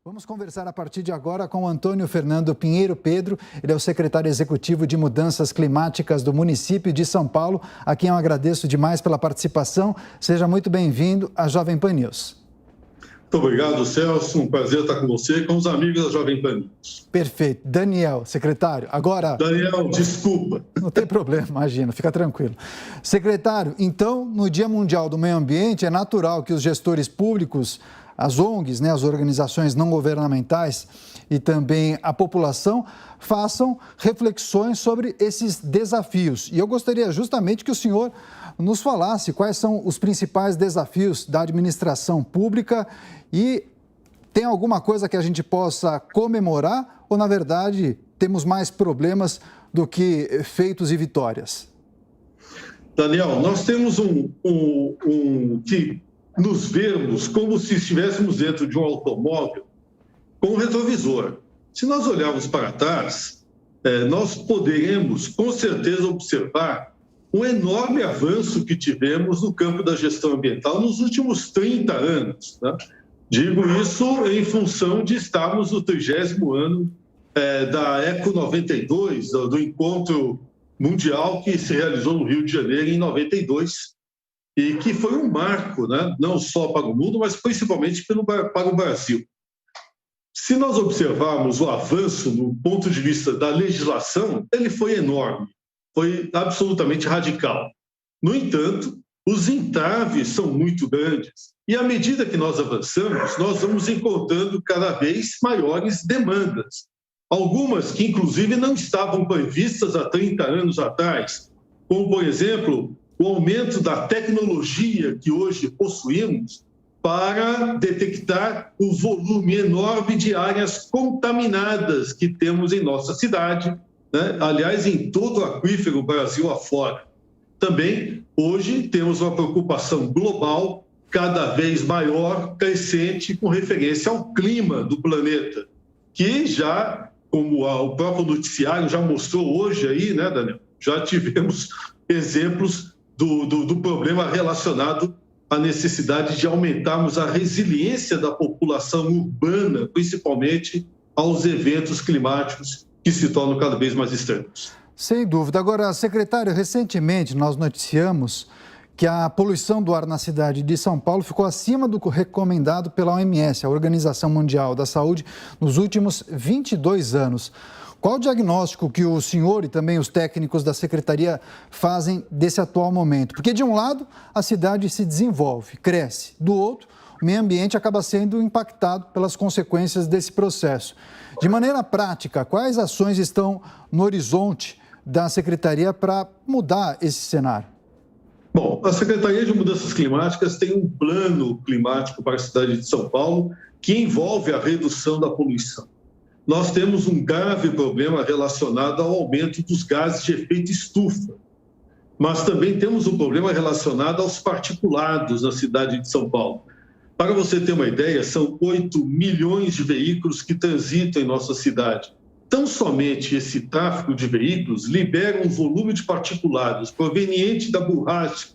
Vamos conversar a partir de agora com o Antônio Fernando Pinheiro Pedro. Ele é o secretário executivo de Mudanças Climáticas do município de São Paulo, a quem eu agradeço demais pela participação. Seja muito bem-vindo à Jovem Pan News. Muito obrigado, Celso. Um prazer estar com você e com os amigos da Jovem Pan News. Perfeito. Daniel, secretário, agora... Daniel, desculpa. Não tem problema, imagina, fica tranquilo. Secretário, então, no Dia Mundial do Meio Ambiente, é natural que os gestores públicos, as ONGs, as organizações não governamentais e também a população façam reflexões sobre esses desafios. E eu gostaria justamente que o senhor nos falasse quais são os principais desafios da administração pública e tem alguma coisa que a gente possa comemorar ou, na verdade, temos mais problemas do que feitos e vitórias? Daniel, nós temos que nos vermos como se estivéssemos dentro de um automóvel com um retrovisor. Se nós olharmos para trás, nós poderemos, com certeza, observar um enorme avanço que tivemos no campo da gestão ambiental nos últimos 30 anos. Né? Digo isso em função de estarmos no 30º ano da Eco 92, do encontro mundial que se realizou no Rio de Janeiro em 92, e que foi um marco, né? Não só para o mundo, mas principalmente para o Brasil. Se nós observarmos o avanço no ponto de vista da legislação, ele foi enorme, foi absolutamente radical. No entanto, os entraves são muito grandes e, à medida que nós avançamos, nós vamos encontrando cada vez maiores demandas. Algumas que, inclusive, não estavam previstas há 30 anos atrás, como, por exemplo, o aumento da tecnologia que hoje possuímos para detectar o volume enorme de áreas contaminadas que temos em nossa cidade, né? Aliás, em todo o aquífero Brasil afora. Também, hoje, temos uma preocupação global cada vez maior, crescente, com referência ao clima do planeta, que já, como o próprio noticiário já mostrou hoje aí, né, Daniel? Já tivemos exemplos do problema relacionado à necessidade de aumentarmos a resiliência da população urbana, principalmente aos eventos climáticos que se tornam cada vez mais extremos. Sem dúvida. Agora, secretário, recentemente nós noticiamos que a poluição do ar na cidade de São Paulo ficou acima do recomendado pela OMS, a Organização Mundial da Saúde, nos últimos 22 anos. Qual o diagnóstico que o senhor e também os técnicos da secretaria fazem desse atual momento? Porque, de um lado, a cidade se desenvolve, cresce. Do outro, o meio ambiente acaba sendo impactado pelas consequências desse processo. De maneira prática, quais ações estão no horizonte da secretaria para mudar esse cenário? Bom, a Secretaria de Mudanças Climáticas tem um plano climático para a cidade de São Paulo que envolve a redução da poluição. Nós temos um grave problema relacionado ao aumento dos gases de efeito estufa, mas também temos um problema relacionado aos particulados na cidade de São Paulo. Para você ter uma ideia, são 8 milhões de veículos que transitam em nossa cidade. Tão somente esse tráfego de veículos libera um volume de particulados proveniente da borracha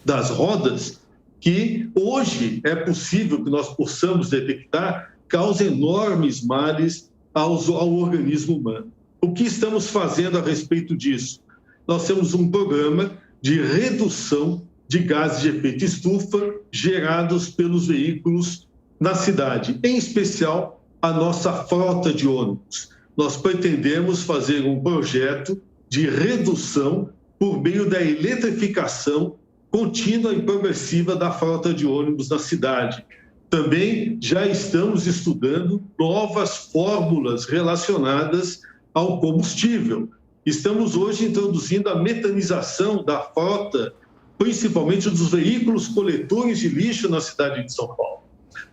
das rodas que hoje é possível que nós possamos detectar, causa enormes males ao organismo humano. O que estamos fazendo a respeito disso? Nós temos um programa de redução de gases de efeito estufa gerados pelos veículos na cidade, em especial a nossa frota de ônibus. Nós pretendemos fazer um projeto de redução por meio da eletrificação contínua e progressiva da frota de ônibus na cidade. Também já estamos estudando novas fórmulas relacionadas ao combustível. Estamos hoje introduzindo a metanização da frota, principalmente dos veículos coletores de lixo na cidade de São Paulo.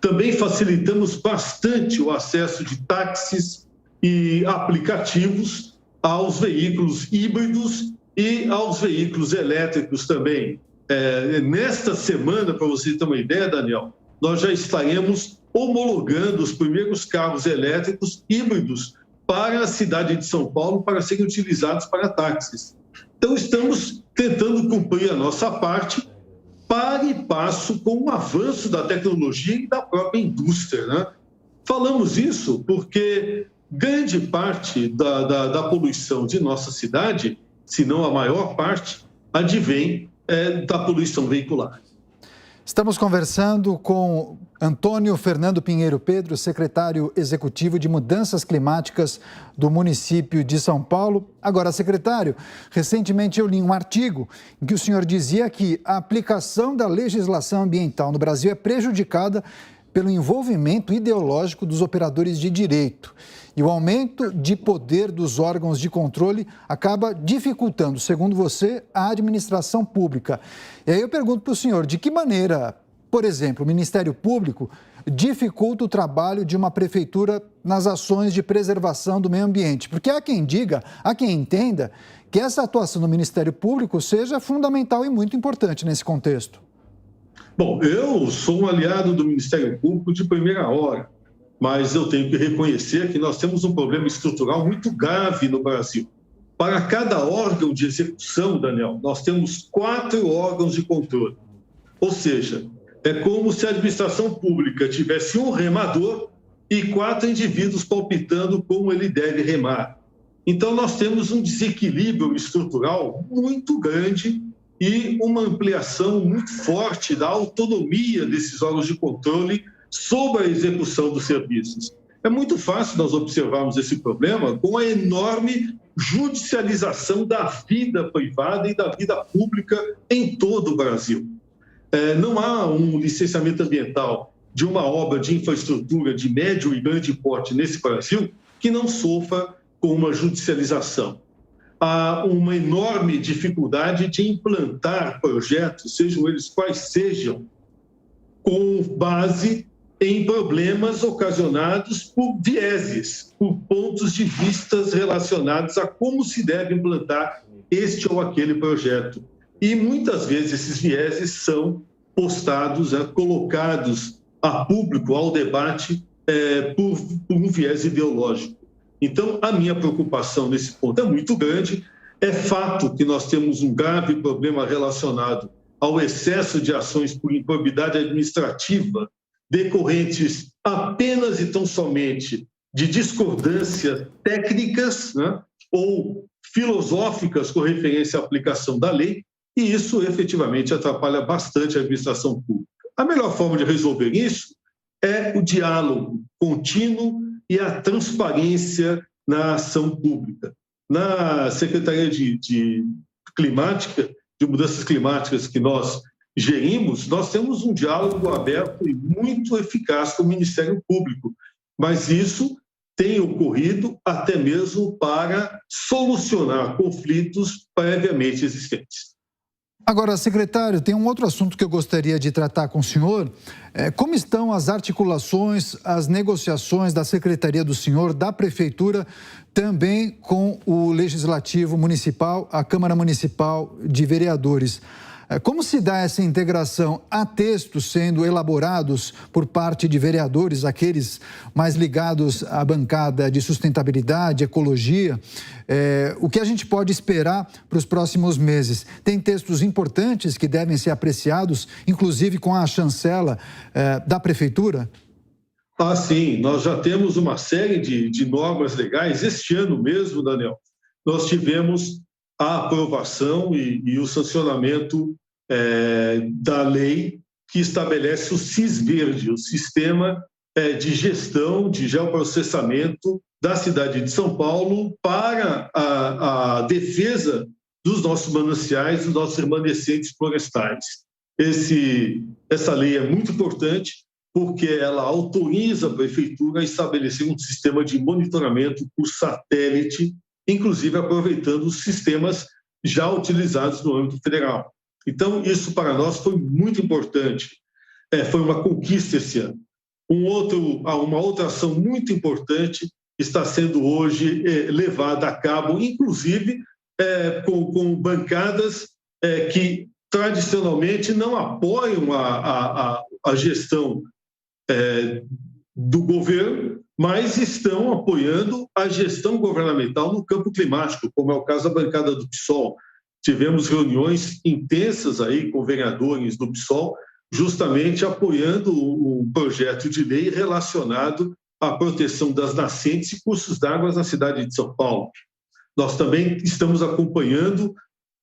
Também facilitamos bastante o acesso de táxis e aplicativos aos veículos híbridos e aos veículos elétricos também. Nesta semana, para você ter uma ideia, Daniel, nós já estaremos homologando os primeiros carros elétricos híbridos para a cidade de São Paulo para serem utilizados para táxis. Então, estamos tentando cumprir a nossa parte para e passo com o avanço da tecnologia e da própria indústria, né? Falamos isso porque grande parte da poluição de nossa cidade, se não a maior parte, advém da poluição veicular. Estamos conversando com Antônio Fernando Pinheiro Pedro, secretário executivo de Mudanças Climáticas do município de São Paulo. Agora, secretário, recentemente eu li um artigo em que o senhor dizia que a aplicação da legislação ambiental no Brasil é prejudicada pelo envolvimento ideológico dos operadores de direito. E o aumento de poder dos órgãos de controle acaba dificultando, segundo você, a administração pública. E aí eu pergunto para o senhor, de que maneira, por exemplo, o Ministério Público dificulta o trabalho de uma prefeitura nas ações de preservação do meio ambiente? Porque há quem diga, há quem entenda que essa atuação do Ministério Público seja fundamental e muito importante nesse contexto. Bom, eu sou um aliado do Ministério Público de primeira hora, mas eu tenho que reconhecer que nós temos um problema estrutural muito grave no Brasil. Para cada órgão de execução, Daniel, nós temos 4 órgãos de controle. Ou seja, é como se a administração pública tivesse um remador e 4 indivíduos palpitando como ele deve remar. Então, nós temos um desequilíbrio estrutural muito grande e uma ampliação muito forte da autonomia desses órgãos de controle sobre a execução dos serviços. É muito fácil nós observarmos esse problema com a enorme judicialização da vida privada e da vida pública em todo o Brasil. Não há um licenciamento ambiental de uma obra de infraestrutura de médio e grande porte nesse Brasil que não sofra com uma judicialização. Há uma enorme dificuldade de implantar projetos, sejam eles quais sejam, com base em problemas ocasionados por vieses, por pontos de vistas relacionados a como se deve implantar este ou aquele projeto. E muitas vezes esses vieses são postados, colocados a público, ao debate, por um viés ideológico. Então, a minha preocupação nesse ponto é muito grande. É fato que nós temos um grave problema relacionado ao excesso de ações por improbidade administrativa decorrentes apenas e tão somente de discordâncias técnicas, né, ou filosóficas com referência à aplicação da lei, e isso efetivamente atrapalha bastante a administração pública. A melhor forma de resolver isso é o diálogo contínuo e a transparência na ação pública. Na Secretaria de Mudanças Climáticas que nós gerimos, nós temos um diálogo aberto e muito eficaz com o Ministério Público, mas isso tem ocorrido até mesmo para solucionar conflitos previamente existentes. Agora, secretário, tem um outro assunto que eu gostaria de tratar com o senhor. Como estão as articulações, as negociações da Secretaria do senhor, da Prefeitura, também com o Legislativo Municipal, a Câmara Municipal de Vereadores? Como se dá essa integração? Há textos sendo elaborados por parte de vereadores, aqueles mais ligados à bancada de sustentabilidade, ecologia? O que a gente pode esperar para os próximos meses? Tem textos importantes que devem ser apreciados, inclusive com a chancela da Prefeitura? Sim, nós já temos uma série de normas legais. Este ano mesmo, Daniel, nós tivemos a aprovação e o sancionamento da lei que estabelece o SIS-Verde, o Sistema de Gestão de Geoprocessamento da cidade de São Paulo para a defesa dos nossos mananciais, dos nossos remanescentes florestais. Essa lei é muito importante porque ela autoriza a Prefeitura a estabelecer um sistema de monitoramento por satélite, inclusive aproveitando os sistemas já utilizados no âmbito federal. Então, isso para nós foi muito importante. Foi uma conquista esse ano. Uma outra ação muito importante está sendo hoje levada a cabo, inclusive com bancadas que tradicionalmente não apoiam a gestão do governo, mas estão apoiando a gestão governamental no campo climático, como é o caso da bancada do PSOL. Tivemos reuniões intensas aí com vereadores do PSOL, justamente apoiando um projeto de lei relacionado a proteção das nascentes e cursos d'água na cidade de São Paulo. Nós também estamos acompanhando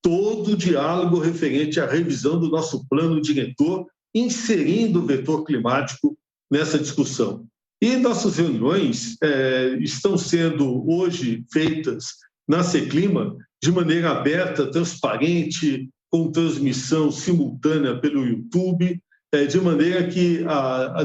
todo o diálogo referente à revisão do nosso plano diretor, inserindo o vetor climático nessa discussão. E nossas reuniões estão sendo hoje feitas na Seclima de maneira aberta, transparente, com transmissão simultânea pelo YouTube, de maneira que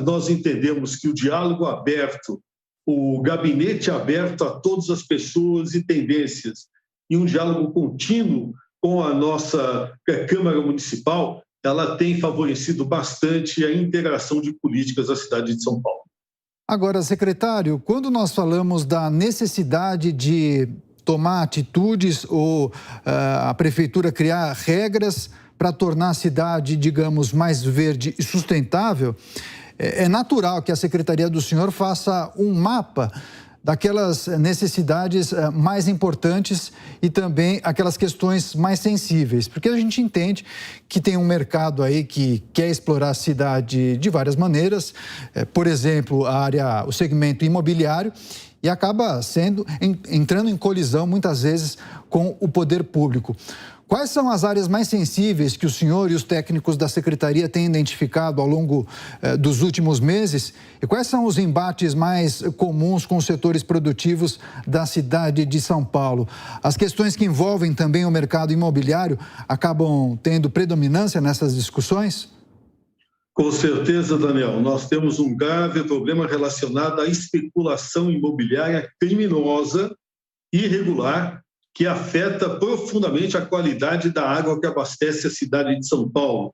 nós entendemos que o diálogo aberto, o gabinete aberto a todas as pessoas e tendências, e um diálogo contínuo com a nossa Câmara Municipal, ela tem favorecido bastante a integração de políticas da cidade de São Paulo. Agora, secretário, quando nós falamos da necessidade de tomar atitudes ou a prefeitura criar regras para tornar a cidade, digamos, mais verde e sustentável, é natural que a secretaria do senhor faça um mapa daquelas necessidades mais importantes e também aquelas questões mais sensíveis, porque a gente entende que tem um mercado aí que quer explorar a cidade de várias maneiras, por exemplo, o segmento imobiliário, e acaba entrando em colisão muitas vezes com o poder público. Quais são as áreas mais sensíveis que o senhor e os técnicos da secretaria têm identificado ao longo dos últimos meses? E quais são os embates mais comuns com os setores produtivos da cidade de São Paulo? As questões que envolvem também o mercado imobiliário acabam tendo predominância nessas discussões? Com certeza, Daniel. Nós temos um grave problema relacionado à especulação imobiliária criminosa e irregular, que afeta profundamente a qualidade da água que abastece a cidade de São Paulo.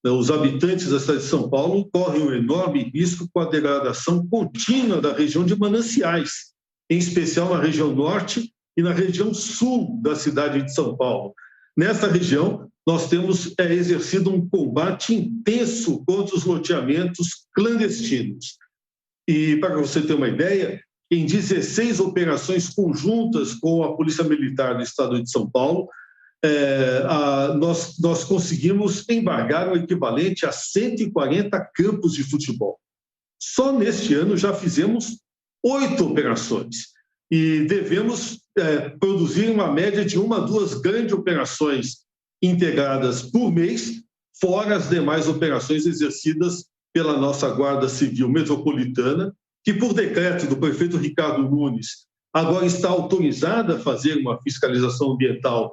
Os habitantes da cidade de São Paulo correm um enorme risco com a degradação contínua da região de mananciais, em especial na região norte e na região sul da cidade de São Paulo. Nessa região, nós temos exercido um combate intenso contra os loteamentos clandestinos. E, para você ter uma ideia, em 16 operações conjuntas com a Polícia Militar do Estado de São Paulo, nós conseguimos embargar o equivalente a 140 campos de futebol. Só neste ano já fizemos 8 operações e devemos produzir uma média de 1 a 2 grandes operações integradas por mês, fora as demais operações exercidas pela nossa Guarda Civil Metropolitana, que, por decreto do prefeito Ricardo Nunes, agora está autorizada a fazer uma fiscalização ambiental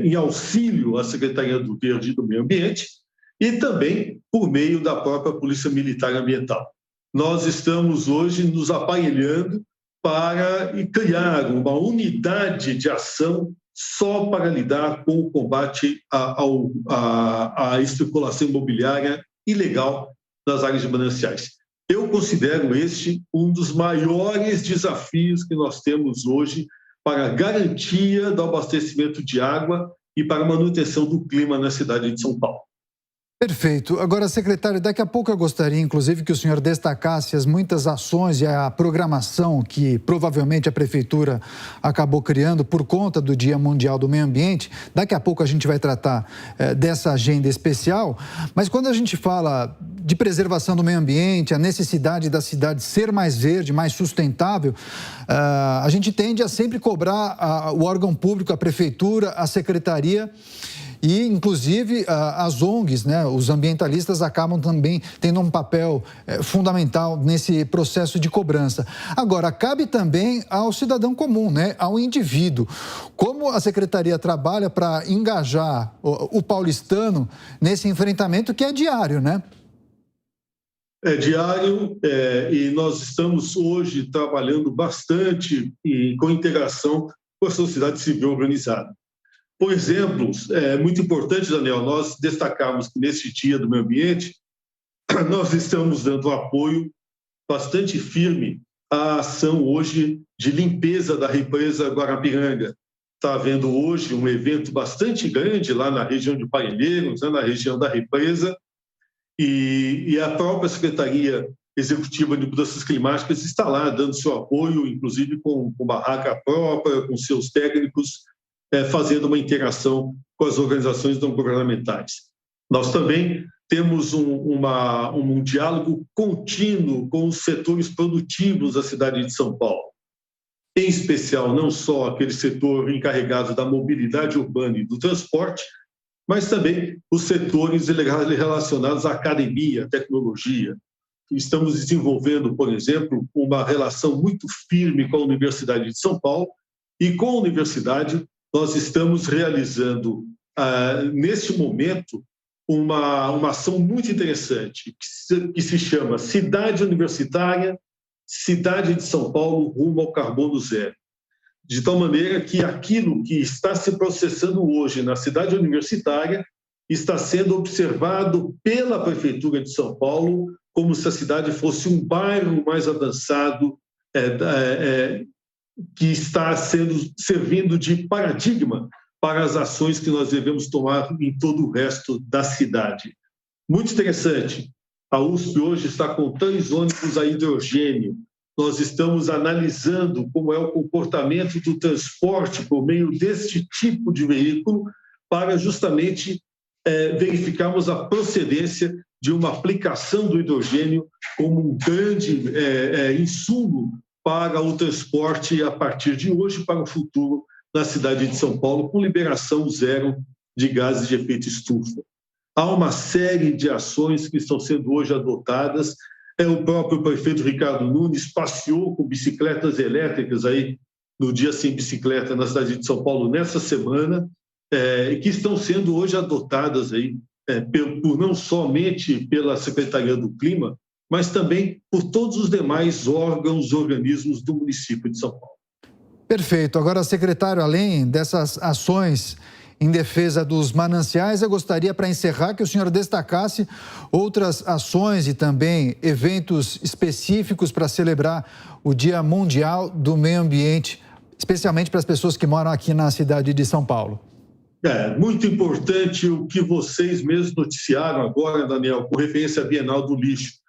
em auxílio à Secretaria do Verde e do Meio Ambiente, e também por meio da própria Polícia Militar Ambiental. Nós estamos hoje nos aparelhando para criar uma unidade de ação só para lidar com o combate à especulação imobiliária ilegal nas áreas de mananciais. Eu considero este um dos maiores desafios que nós temos hoje para a garantia do abastecimento de água e para a manutenção do clima na cidade de São Paulo. Perfeito. Agora, secretário, daqui a pouco eu gostaria, inclusive, que o senhor destacasse as muitas ações e a programação que provavelmente a Prefeitura acabou criando por conta do Dia Mundial do Meio Ambiente. Daqui a pouco a gente vai tratar dessa agenda especial, mas quando a gente fala de preservação do meio ambiente, a necessidade da cidade ser mais verde, mais sustentável, a gente tende a sempre cobrar o órgão público, a Prefeitura, a Secretaria. E, inclusive, as ONGs, né, os ambientalistas acabam também tendo um papel fundamental nesse processo de cobrança. Agora, cabe também ao cidadão comum, né, ao indivíduo. Como a Secretaria trabalha para engajar o paulistano nesse enfrentamento que é diário, né? É diário e nós estamos hoje trabalhando bastante com integração com a sociedade civil organizada. Por exemplo, é muito importante, Daniel, nós destacarmos que nesse Dia do Meio Ambiente, nós estamos dando apoio bastante firme à ação hoje de limpeza da represa Guarapiranga. Está havendo hoje um evento bastante grande lá na região de Parelheiros, na região da represa, e a própria Secretaria Executiva de Mudanças Climáticas está lá dando seu apoio, inclusive com barraca própria, com seus técnicos, fazendo uma interação com as organizações não governamentais. Nós também temos um diálogo contínuo com os setores produtivos da cidade de São Paulo, em especial não só aquele setor encarregado da mobilidade urbana e do transporte, mas também os setores relacionados à academia, à tecnologia. Estamos desenvolvendo, por exemplo, uma relação muito firme com a Universidade de São Paulo, e com a universidade nós estamos realizando, neste momento, uma ação muito interessante, que se chama Cidade Universitária, Cidade de São Paulo rumo ao carbono zero. De tal maneira que aquilo que está se processando hoje na cidade universitária está sendo observado pela Prefeitura de São Paulo como se a cidade fosse um bairro mais avançado, que está servindo de paradigma para as ações que nós devemos tomar em todo o resto da cidade. Muito interessante. A USP hoje está com 3 ônibus a hidrogênio. Nós estamos analisando como é o comportamento do transporte por meio deste tipo de veículo para justamente verificarmos a procedência de uma aplicação do hidrogênio como um grande insumo para o transporte a partir de hoje para o futuro na cidade de São Paulo, com liberação zero de gases de efeito estufa. Há uma série de ações que estão sendo hoje adotadas. O próprio prefeito Ricardo Nunes passeou com bicicletas elétricas aí no Dia Sem Bicicleta na cidade de São Paulo nessa semana, que estão sendo hoje adotadas aí, por não somente pela Secretaria do Clima, mas também por todos os demais órgãos, organismos do município de São Paulo. Perfeito. Agora, secretário, além dessas ações em defesa dos mananciais, eu gostaria, para encerrar, que o senhor destacasse outras ações e também eventos específicos para celebrar o Dia Mundial do Meio Ambiente, especialmente para as pessoas que moram aqui na cidade de São Paulo. Muito importante o que vocês mesmos noticiaram agora, Daniel, com referência à Bienal do Lixo.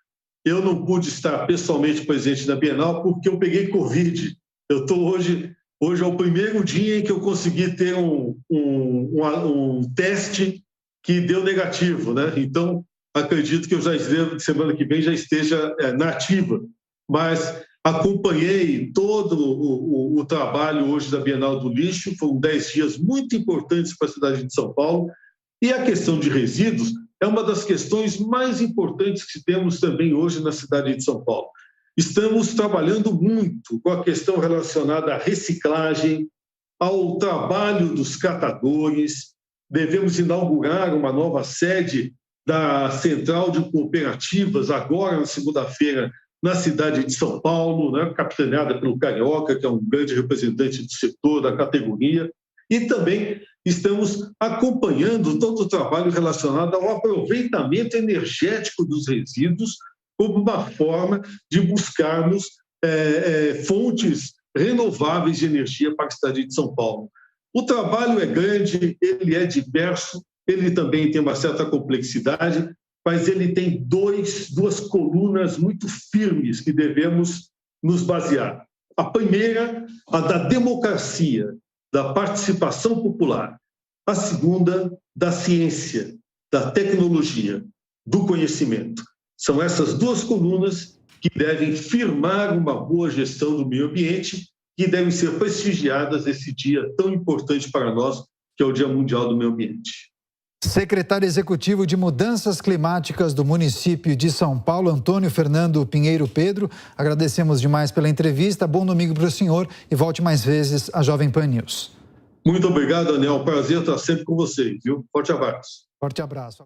Eu não pude estar pessoalmente presente na Bienal porque eu peguei Covid. Eu estou hoje é o primeiro dia em que eu consegui ter um teste que deu negativo, né? Então, acredito que eu já semana que vem já esteja na ativa. Mas acompanhei todo o trabalho hoje da Bienal do Lixo, foram 10 dias muito importantes para a cidade de São Paulo, e a questão de resíduos é uma das questões mais importantes que temos também hoje na cidade de São Paulo. Estamos trabalhando muito com a questão relacionada à reciclagem, ao trabalho dos catadores. Devemos inaugurar uma nova sede da Central de Cooperativas, agora na segunda-feira, na cidade de São Paulo, né, capitaneada pelo Carioca, que é um grande representante do setor, da categoria. E também estamos acompanhando todo o trabalho relacionado ao aproveitamento energético dos resíduos, como uma forma de buscarmos fontes renováveis de energia para a cidade de São Paulo. O trabalho é grande, ele é diverso, ele também tem uma certa complexidade, mas ele tem duas colunas muito firmes que devemos nos basear. A primeira, a da democracia, da participação popular. A segunda, da ciência, da tecnologia, do conhecimento. São essas 2 colunas que devem firmar uma boa gestão do meio ambiente, que devem ser prestigiadas nesse dia tão importante para nós, que é o Dia Mundial do Meio Ambiente. Secretário Executivo de Mudanças Climáticas do município de São Paulo, Antônio Fernando Pinheiro Pedro, agradecemos demais pela entrevista. Bom domingo para o senhor e volte mais vezes à Jovem Pan News. Muito obrigado, Daniel. Prazer estar sempre com vocês, viu? Forte abraço. Forte abraço.